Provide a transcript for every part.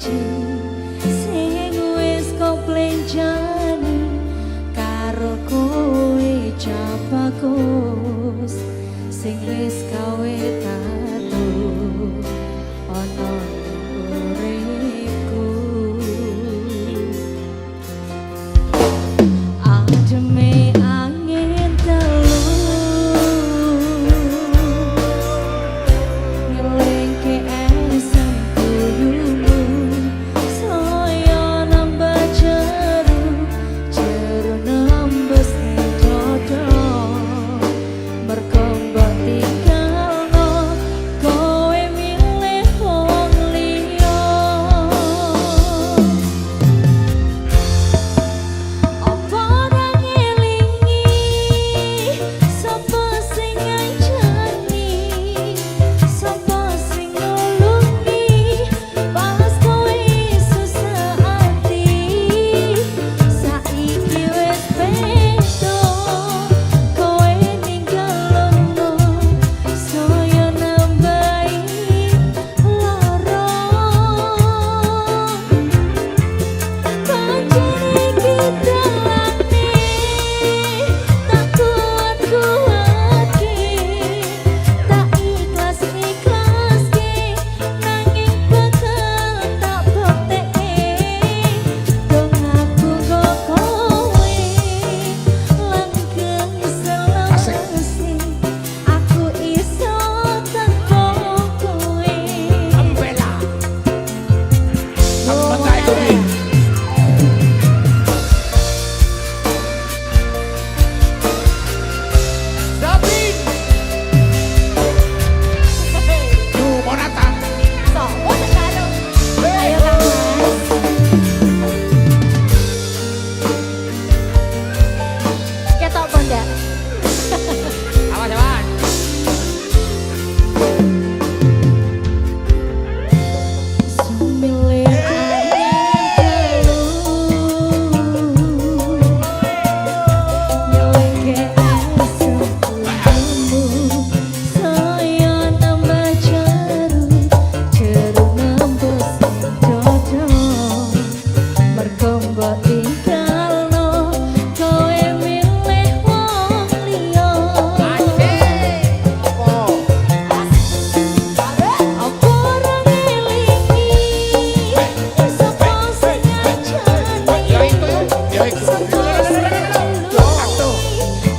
janji sing wis koplenjani karo kowe capakus sing wis gawe tato ana uripku ademe angin telu ngelengke esem kuyumu saya nambah jeru nembus ning dodo mergo mbok tinggalno kowe milih wong liya apa ora ngelingi sapa sing ngancani sapa sing nulungi pas kowe susah ati saiki wis beda kowe ninggalno saya nambahi lara pancene kita lane tak kuat kuatke tak ikhlas ikhlaske nanging bakal tak buktekke dong aku kok kowe langgeng selawase aku iso tanpa kowe Ambela. Ambela itu nih. David. Tuh, Monata. sopo sekaro ayo Kang Mas ketok apa ndak Awas, awas. Sumile angin telu nyelengke esem kuyumu saya nambah jeru nembus ning dodo mergo mbok tinggalno kowe milih wong liya apa ora ngelingi sapa sing ngancani Ya itu. sapa sing nulungi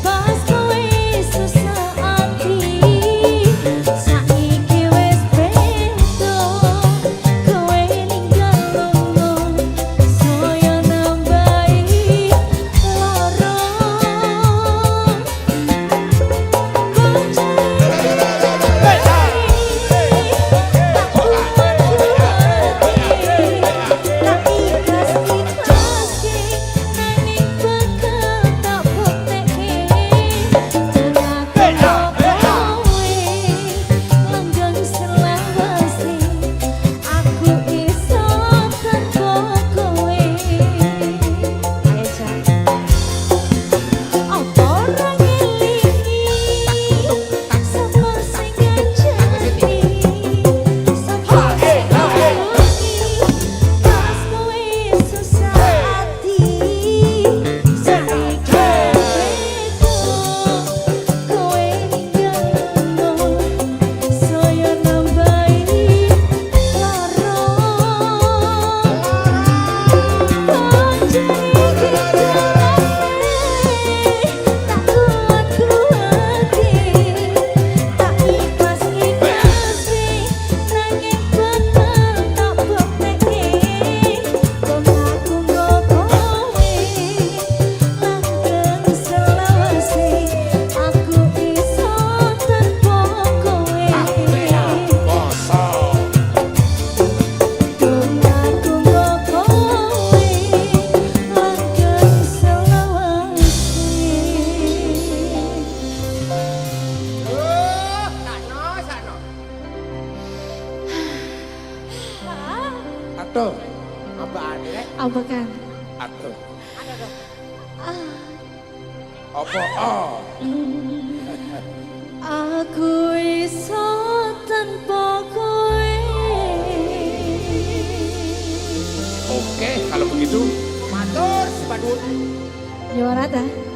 pas kowe susah ati saiki wis beda kowe ninggalno saya nambahi lara Atuh. Apaan rek? apa kan Atuh. ah. Apa? Oh. Aku iso tanpa kowe Oke, kalau begitu, matur si Badut. Jawa Rata.